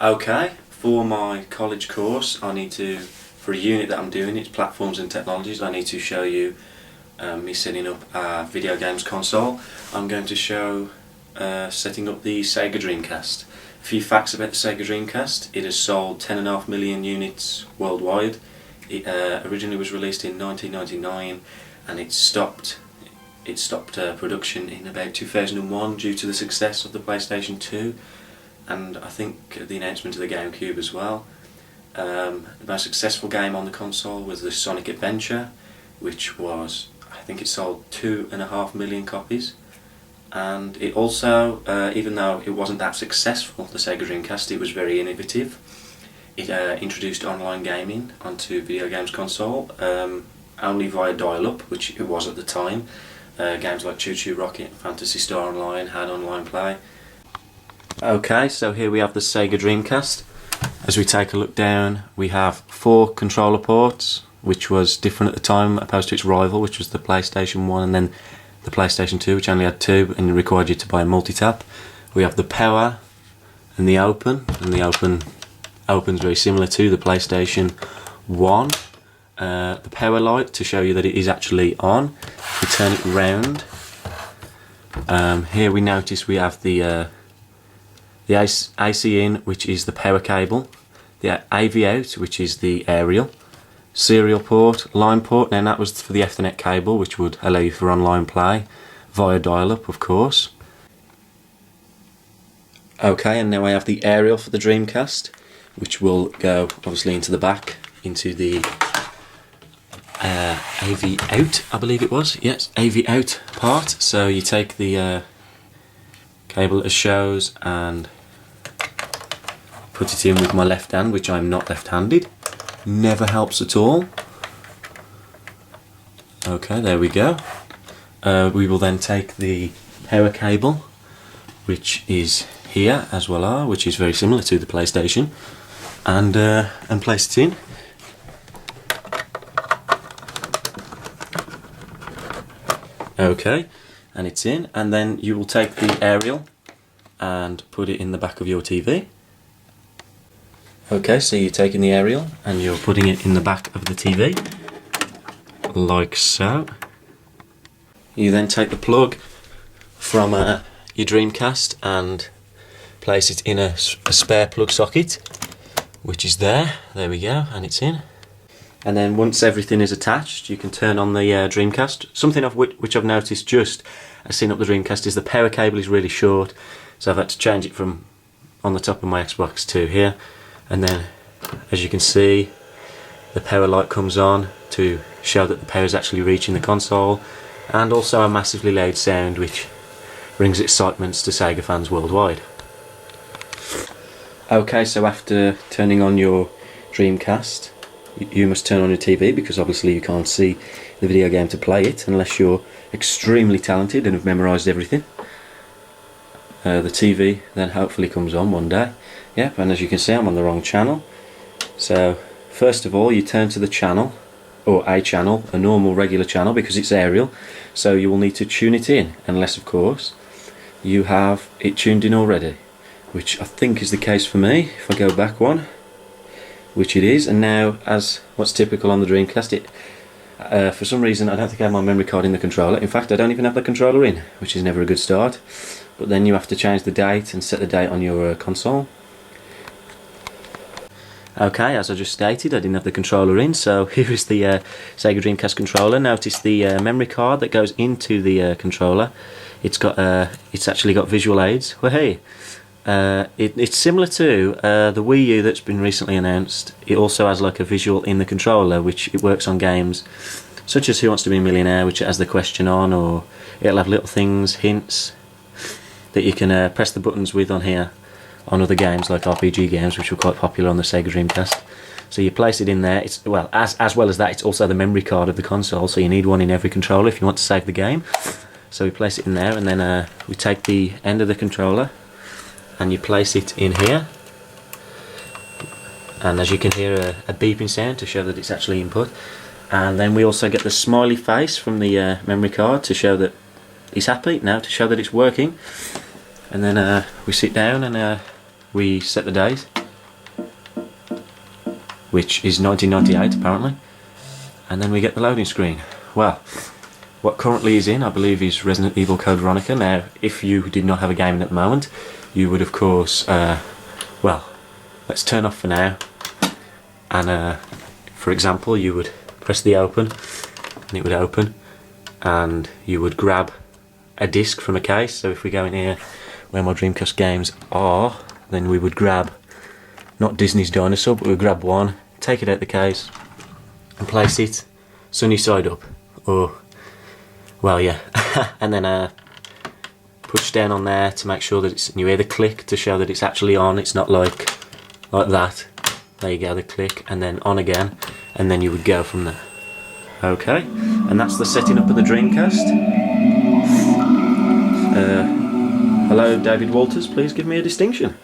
Okay, for my college course for a unit that I'm doing, it's Platforms and Technologies, I need to show you me setting up a video games console. I'm going to show setting up the Sega Dreamcast. A few facts about the Sega Dreamcast: it has sold 10.5 million units worldwide. It originally was released in 1999 and it stopped production in about 2001 due to the success of the PlayStation 2 and I think the announcement of the GameCube as well. The most successful game on the console was the Sonic Adventure, which was, I think it sold 2.5 million copies. And it also, even though it wasn't that successful, the Sega Dreamcast, it was very innovative. It introduced online gaming onto video games console, only via dial-up, which it was at the time. Games like Choo Choo Rocket, Phantasy Star Online had online play. Okay, so here we have the Sega Dreamcast. As we take a look down, we have 4 controller ports, which was different at the time opposed to its rival, which was the PlayStation 1 and then the PlayStation 2, which only had 2 and required you to buy a multi-tap. We have the power and the open opens very similar to the PlayStation 1. The power light to show you that it is actually on. We turn it round. Here we notice we have the AC in, which is the power cable, the AV out, which is the aerial, serial port, line port. Now that was for the Ethernet cable, which would allow you for online play via dial-up, of course. Okay, and now I have the aerial for the Dreamcast, which will go obviously into the back, into the AV out, I believe it was. Yes, AV out part. So you take the cable as shows and put it in with my left hand, which I'm not left-handed. Never helps at all. Okay, there we go. We will then take the power cable, which is here as well, which is very similar to the PlayStation, and place it in. Okay, and it's in, and then you will take the aerial and put it in the back of your TV. Okay, so you're taking the aerial and you're putting it in the back of the TV, like so. You then take the plug from your Dreamcast and place it in a spare plug socket, which is there. There we go, and it's in. And then once everything is attached, you can turn on the Dreamcast. Something of which I've noticed just as setting up the Dreamcast is the power cable is really short, so I've had to change it from on the top of my Xbox to here. And then, as you can see, the power light comes on to show that the power is actually reaching the console, and also a massively loud sound which brings excitement to Sega fans worldwide. Okay, so after turning on your Dreamcast, you must turn on your TV because obviously you can't see the video game to play it unless you're extremely talented and have memorised everything. The TV then hopefully comes on one day. Yep, and as you can see I'm on the wrong channel. So first of all you turn to the channel, or a channel, a normal regular channel, because it's aerial, so you will need to tune it in, unless of course you have it tuned in already, which I think is the case for me. If I go back one, which it is, and now as what's typical on the Dreamcast, for some reason I don't think I have my memory card in the controller. In fact I don't even have the controller in, which is never a good start. But then you have to change the date and set the date on your console. Okay, as I just stated, I didn't have the controller in, so here is the Sega Dreamcast controller. Notice the memory card that goes into the controller. It's actually got visual aids. Well, hey, it's similar to the Wii U that's been recently announced. It also has like a visual in the controller, which it works on games such as Who Wants to Be a Millionaire, which it has the question on, or it'll have little things, hints that you can press the buttons with on here on other games like RPG games, which were quite popular on the Sega Dreamcast. So you place it in there. It's as well as that, it's also the memory card of the console, so you need one in every controller if you want to save the game. So we place it in there, and then we take the end of the controller and you place it in here, and as you can hear a beeping sound to show that it's actually input. And then we also get the smiley face from the memory card to show that he's happy now, to show that it's working. And then we sit down and we set the date which is 1998 apparently, and then we get the loading screen. Well, what currently is in, I believe, is Resident Evil Code Veronica. Now, if you did not have a game in at the moment, you would of course, well, let's turn off for now, and for example, you would press the open, and it would open, and you would grab a disc from a case. So if we go in here where my Dreamcast games are, then we would grab, not Disney's Dinosaur, but we would grab one, take it out the case, and place it sunny side up, or, well, yeah, and then push down on there to make sure that it's, and you hear the click to show that it's actually on. It's not like that. There you go, the click, and then on again, and then you would go from there. Okay, and that's the setting up of the Dreamcast. Hello, David Walters, please give me a distinction.